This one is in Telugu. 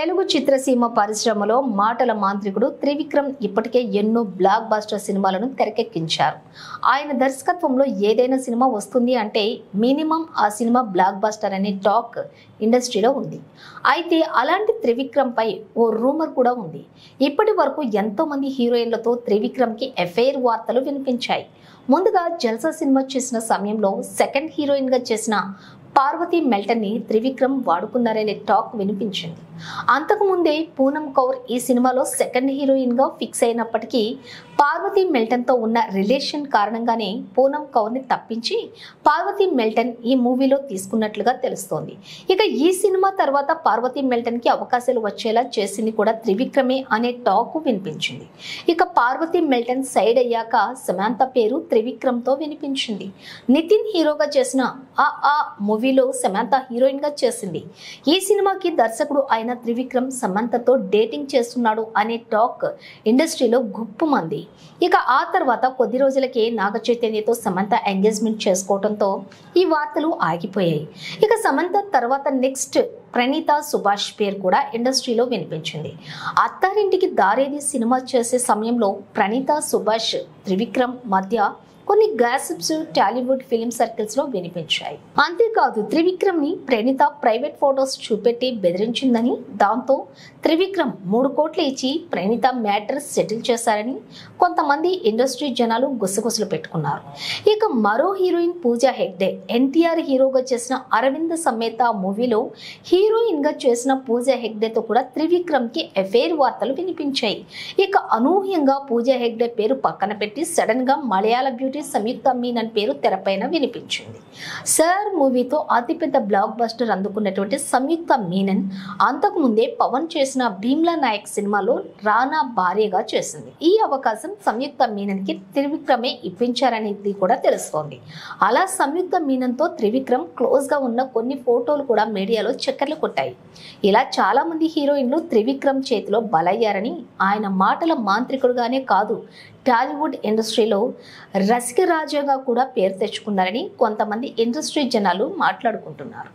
తెలుగు చిత్రసీమ పరిశ్రమలో మాటల మాంత్రికుడు త్రివిక్రమ్ ఇప్పటికే ఎన్నో బ్లాక్ బస్టర్ సినిమాలను తెరకెక్కించారు. ఆయన దర్శకత్వంలో ఏదైనా సినిమా వస్తుంది అంటే మినిమం ఆ సినిమా బ్లాక్ బస్టర్ అనే టాక్ ఇండస్ట్రీలో ఉంది. అయితే అలాంటి త్రివిక్రమ్ పై ఓ రూమర్ కూడా ఉంది. ఇప్పటి వరకు ఎంతో మంది హీరోయిన్లతో త్రివిక్రమ్ కి అఫైర్ వార్తలు వినిపించాయి. ముందుగా జల్సా సినిమా చేసిన సమయంలో సెకండ్ హీరోయిన్ గా చేసిన పార్వతి మెల్టన్ ని త్రివిక్రమ్ వాడుకున్నారనే టాక్ వినిపించింది. అంతకుముందే పూనం కౌర్ ఈ సినిమాలో సెకండ్ హీరోయిన్ గా ఫిక్స్ అయినప్పటికీ పార్వతి మెల్టన్ తో ఉన్న రిలేషన్ కారణంగానే పూనం కౌర్ ని తప్పించి పార్వతి మెల్టన్ ఈ మూవీలో తీసుకున్నట్లుగా తెలుస్తోంది. ఇక ఈ సినిమా తర్వాత పార్వతి మెల్టన్ కి అవకాశాలు వచ్చేలా చేసింది కూడా త్రివిక్రమే అనే టాక్ వినిపించింది. ఇక పార్వతి మెల్టన్ సైడ్ అయ్యాక సమంత పేరు త్రివిక్రమ్ తో వినిపించింది. నితిన్ హీరోగా చేసిన ఆ మూవీలో సమంత హీరోయిన్ గా చేసింది. ఈ సినిమాకి దర్శకుడు అయిన త్రివిక్రమ్ సమంతతో డేటింగ్ చేస్తున్నాడు అనే టాక్ ఇండస్ట్రీలో గుప్పుమంది. ఇక ఆ తర్వాత కొద్ది రోజులకే నాగ చైతన్యతో సమంత ఎంగేజ్మెంట్ చేసుకోవడంతో ఈ వార్తలు ఆగిపోయాయి. ఇక సమంత తర్వాత నెక్స్ట్ ప్రణీత సుభాష్ పేరు కూడా ఇండస్ట్రీలో వినిపించింది. అత్తారింటికి దారేది సినిమా చేసే సమయంలో ప్రణీత సుభాష్ త్రివిక్రమ్ మధ్య కొన్ని గాసిప్స్ టాలీవుడ్ ఫిల్మ్ సర్కిల్స్ లో వినిపించాయి. అంతేకాదు త్రివిక్రమ్ ని ప్రణీత ప్రైవేట్ ఫోటోస్ చూపెట్టి బెదిరించిందని, దాంతో త్రివిక్రమ్ 3 కోట్లు ఇచ్చి ప్రణీత మ్యాటర్ సెటిల్ చేశారని కొంతమంది ఇండస్ట్రీ జనాలు గుసగుసలు పెట్టుకున్నారు. ఇక మరో హీరోయిన్ పూజా హెగ్డే ఎన్టీఆర్ హీరోగా చేసిన అరవింద సమేత మూవీలో హీరోయిన్ గా చేసిన పూజా హెగ్డేతో కూడా త్రివిక్రమ్ కి అఫైర్ వార్తలు వినిపించాయి. ఇక అనూహ్యంగా పూజా హెగ్డే పేరు పక్కన పెట్టి సడన్ గా మలయాళ బ్యూటీ సంయుక్త మీనన్ పేరు తెరపైన వినిపించింది. సర్ మూవీతో అతిపెద్ద బ్లాక్ బస్టర్ అందుకున్నటువంటి సంయుక్త మీనన్ అంతకుముందే పవన్ చేసిన భీమ్లా నాయక్ సినిమాలో రానా భార్యగా చేసింది. ఈ అవకాశం సంయుక్త మీనన్ కి త్రివిక్రమే ఇప్పించారనేది కూడా తెలుస్తోంది. అలా సంయుక్త మీనన్ తో త్రివిక్రమ్ క్లోజ్ గా ఉన్న కొన్ని ఫోటోలు కూడా మీడియాలో చక్కర్లు కొట్టాయి. ఇలా చాలా మంది హీరోయిన్లు త్రివిక్రమ్ చేతిలో బలయ్యారని, ఆయన మాటల మాంత్రికుడుగానే కాదు టాలీవుడ్ ఇండస్ట్రీలో రసికరాజాగా కూడా పేరు తెచ్చుకున్నారని కొంతమంది ఇండస్ట్రీ జనాలు మాట్లాడుకుంటున్నారు.